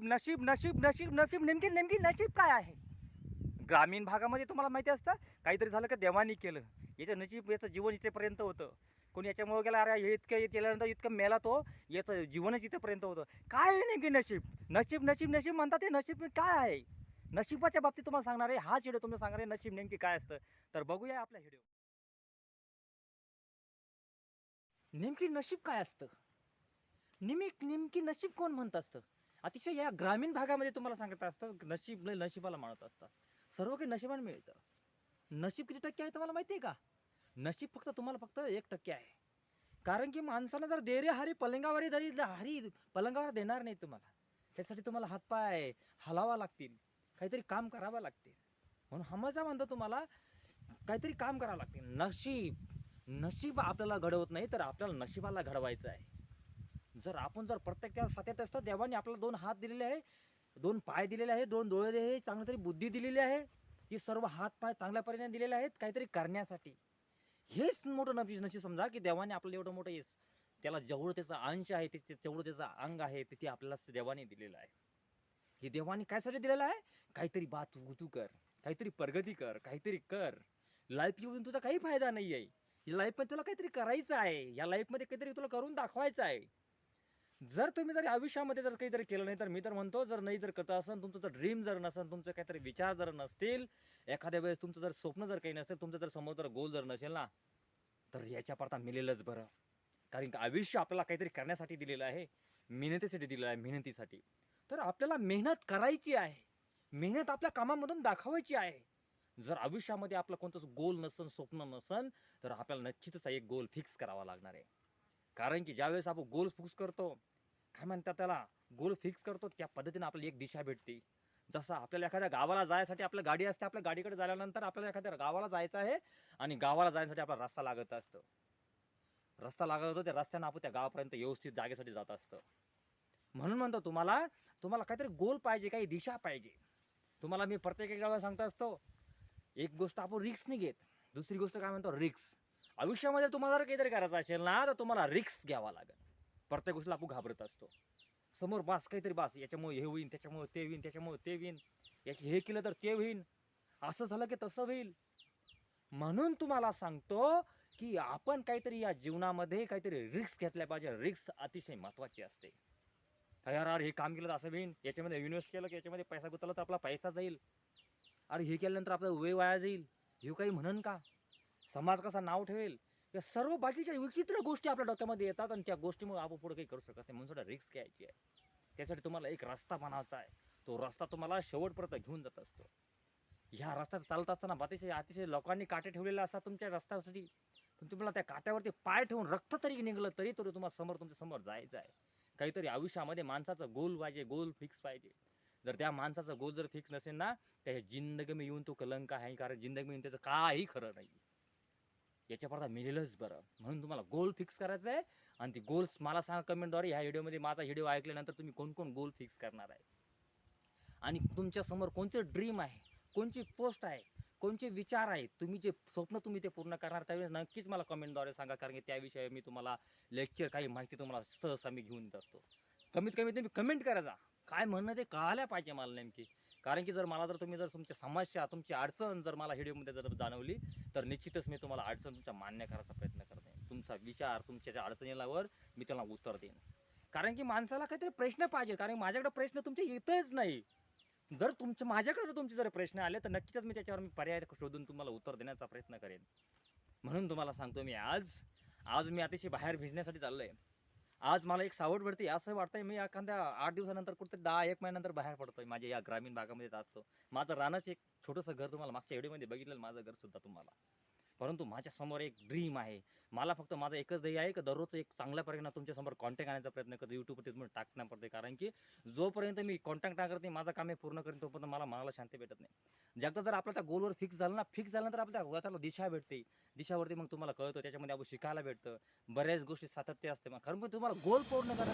नशीब नशीब नशीब नशीब नशीब नेमकी नेमकी नशीब काय आहे? ग्रामीण भागामध्ये तुम्हाला माहिती असतं काहीतरी झालं का देवानी केलं, याचं नशीब याचं जीवन इथेपर्यंत होतं. कोणी याच्यामुळे गेला, अरे हे इतकं केल्यानंतर इतकं मेला तो, याचं जीवनच इथेपर्यंत होतं. काय आहे नेमकी नशीब? नशीब नशीब नशीब म्हणतात, ते नशीब काय आहे? नशिबाच्या बाबतीत तुम्हाला सांगणार आहे, हाच व्हिडिओ तुम्हाला सांगणार आहे नशीब नेमकी काय असतं. तर बघूया आपला व्हिडिओ. नेमकी नशीब काय असतं? नेमकी नशीब कोण म्हणत असतं? अतिशय या ग्रामीण भागामध्ये तुम्हाला सांगत असतं नशीब नशिबाला मानत असतात. सर्व काही नशिबाने मिळतं. नशीब किती टक्के आहे तुम्हाला माहिती आहे का? नशीब फक्त 1% आहे. कारण की माणसानं जर दे रे हरी पलंगावर जरी हरी पलंगावर देणार नाही तुम्हाला. त्यासाठी तुम्हाला हातपाय हलावा लागतील, काहीतरी काम करावं लागते. म्हणून हमेशा म्हणतो तुम्हाला काहीतरी काम करावं लागते. नशीब आपल्याला घडवत नाही, तर आपल्याला नशिबाला घडवायचं आहे. जर प्रत्येक त्या सत्यात असतं, देवाने आपल्याला 2 हात दिलेले आहे, 2 पाय दिलेले आहे, 2 डोळे दिलेले आहे, चांगली तरी बुद्धी दिलेली आहे. ही सर्व हात पाय चांगल्या परीने दिलेले आहेत काहीतरी करण्यासाठी. हेच मोठं नशीब समजा, की देवाने आपल्याला एवढं मोठं यश, त्याला जेवढं त्याचा अंश आहे, तेवढं त्याचं अंग आहे, ते आपल्याला देवाने दिलेलं आहे. हे देवाने कायसाठी दिलेलं आहे? काहीतरी तू कर, काहीतरी प्रगती कर, काहीतरी कर. लाईफ येऊन तुझा काही फायदा नाही आहे. या लाईफमध्ये तुला काहीतरी करायचं आहे. या लाईफमध्ये काहीतरी तुला करून दाखवायचं आहे. जर तुम्ही आयुष्यामध्ये काहीतरी केलं नाही, तर मी तर म्हणतो, जर नाही करत असेल, तुमचं ड्रीम जर नसेल, तुमचे काहीतरी विचार जर नसतील, एखाद्या वेळेस तुमचं स्वप्न जर काही नसेल, तुमचं समोर गोल जर नसेल ना, तर याच्या पडता मिळेलच बरं. कारण की आयुष्य आपल्याला काहीतरी करण्यासाठी दिलेलं आहे, मेहनतीसाठी दिलेलं आहे, मेहनतीसाठी. तर आपल्याला मेहनत करायची आहे, मेहनत आपल्या कामामधून दाखवायची आहे. जर आयुष्यामध्ये आपलं कोणतंच गोल नसन, स्वप्न नसन, तर आपल्याला निश्चितच एक गोल फिक्स करावा लागणार आहे. कारण की ज्यावेळेस आपण गोल फिक्स करतो, काय म्हणतात त्याला, गोल फिक्स करतो, त्या पद्धतीने आपल्याला एक दिशा भेटते. जसं आपल्याला एखाद्या गावाला जायसाठी आपल्या गाडी असते, आपल्या गाडीकडे झाल्यानंतर आपल्याला एखाद्या गावाला जायचं आहे, आणि गावाला जाण्यासाठी आपला रस्ता लागत असतो. त्या रस्त्यानं आपण त्या गावापर्यंत व्यवस्थित जागेसाठी जात असतं. म्हणून म्हणतो तुम्हाला काहीतरी गोल पाहिजे, काही दिशा पाहिजे. तुम्हाला मी प्रत्येक वेळेला सांगत असतो, एक गोष्ट आपण रिक्स नाही घेत, दुसरी गोष्ट काय म्हणतो, रिक्स. आयुष्यामध्ये तुम्हाला जर काहीतरी करायचं असेल ना, तर तुम्हाला रिक्स घ्यावा लागेल. प्रत्येक गोष्टीला आपण घाबरत असतो. समोर काहीतरी याच्यामुळे हे होईल, त्याच्यामुळे ते होईल, त्याच्यामुळे ते होईल, हे केलं तर ते होईल, असं झालं की तसं होईल. म्हणून तुम्हाला सांगतो की आपण काहीतरी या जीवनामध्ये काहीतरी रिस्क घेतल्या पाहिजे. रिस्क अतिशय महत्वाची असते. यार हे काम केलं तर असं होईल, याच्यामध्ये इन्व्हेस्ट केलं की याच्यामध्ये पैसा गुंतवला तर आपला पैसा जाईल, अरे हे केल्यानंतर आपला वेळ वाया जाईल, हे काही म्हणन का, समाज कसा नाव ठेवेल, या सर्व बाकीच्या विचित्र गोष्टी आपल्या डोक्यामध्ये येतात, आणि त्या गोष्टीमुळे आपण पुढे काही करू शकत नाही. म्हणून थोडा रिस्क घ्यायची आहे. त्यासाठी तुम्हाला एक रस्ता बनवायचा आहे. तो रस्ता तुम्हाला शेवटपर्यंत घेऊन जात असतो. ह्या रस्त्यात चालत असताना अतिशय लोकांनी काटे ठेवलेले असतात तुमच्या रस्त्यासाठी. तुम्हाला त्या काट्यावरती पाय ठेवून रक्त तरी निघलं तरी तुम्हाला तुमच्या समोर जायचं आहे. काहीतरी आयुष्यामध्ये माणसाचं गोल पाहिजे, गोल फिक्स पाहिजे. जर त्या माणसाचा गोल जर फिक्स नसेल ना, त्याच्या जिंदगी में येऊन तो कलंक आहे. कारण जिंदगी में त्याचं काही खरं नाही. याच्यापर्यंत मिळेलच बरं. म्हणून तुम्हाला गोल फिक्स करायचं आहे, आणि ती गोल्स मला सांगा कमेंटद्वारे. ह्या व्हिडिओमध्ये माझा व्हिडिओ ऐकल्यानंतर तुम्ही कोण गोल फिक्स करणार आहे, आणि तुमच्या समोर कोणते ड्रीम आहे, कोणची पोस्ट आहे, कोणचे विचार आहेत, तुम्ही जे स्वप्न तुम्ही ते पूर्ण करणार, त्यावेळेस नक्कीच मला कमेंटद्वारे सांगा. कारण की त्याविषयी मी तुम्हाला लेक्चर, काही माहिती तुम्हाला सहसा मी घेऊन येत असतो. कमीत कमी तुम्ही कमेंट करायचा, काय म्हणणं ते कळायला पाहिजे मला नेमकी. कारण की तुम्ही तुमच्या समस्या, तुमची अडचण जर मला व्हिडिओमध्ये जर जाणवली, तर निश्चितच मी तुम्हाला अडचण तुमच्या मान्य करायचा प्रयत्न करते. तुमचा विचार, तुमच्या ज्या अडचणीवर मी त्याला उत्तर देईन. कारण की माणसाला काहीतरी प्रश्न पाहिजे. कारण माझ्याकडे प्रश्न तुमचे येतच नाही. जर माझ्याकडे तुमचे जर प्रश्न आले, तर नक्कीच मी त्याच्यावर पर्याय शोधून तुम्हाला उत्तर देण्याचा प्रयत्न करेन. म्हणून तुम्हाला सांगतो, आज मी अतिशय बाहेर भिजण्यासाठी चाललोय. आज मला एक सावड पडते, असं वाटतंय मी एखाद्या 8 दिवसानंतर कुठे 10-1 महिन्यानंतर बाहेर पडतोय. माझ्या या ग्रामीण भागामध्ये असतो. माझं रानाचं एक छोटंसं घर तुम्हाला मागच्या व्हिडिओमध्ये बघितलं, माझं घर सुद्धा तुम्हाला. परंतु माझ्या समोर एक ड्रीम आहे. मला फक्त माझं एकच ध्येय आहे, की दररोज एक चांगल्या प्रकारे तुमच्या समोर कॉन्टॅक्ट आणण्याचा प्रयत्न करतो. युट्यूबवरती तुम्ही टाकणं पडते. कारण की जोपर्यंत मी कॉन्टॅक्ट करत नाही, माझं काम पूर्ण करेन, तोपर्यंत मनाला शांती भेटत नाही. एकदा जर आपल्या त्या गोलवर फिक्स झाल्यानंतर आपल्या त्याला दिशा भेटते. दिशावरती मग तुम्हाला कळतं, त्याच्यामध्ये आपण शिकायला भेटतं. बऱ्याच गोष्टी सातत्य असते. मग खरं तुम्हाला गोल पूर्ण करा.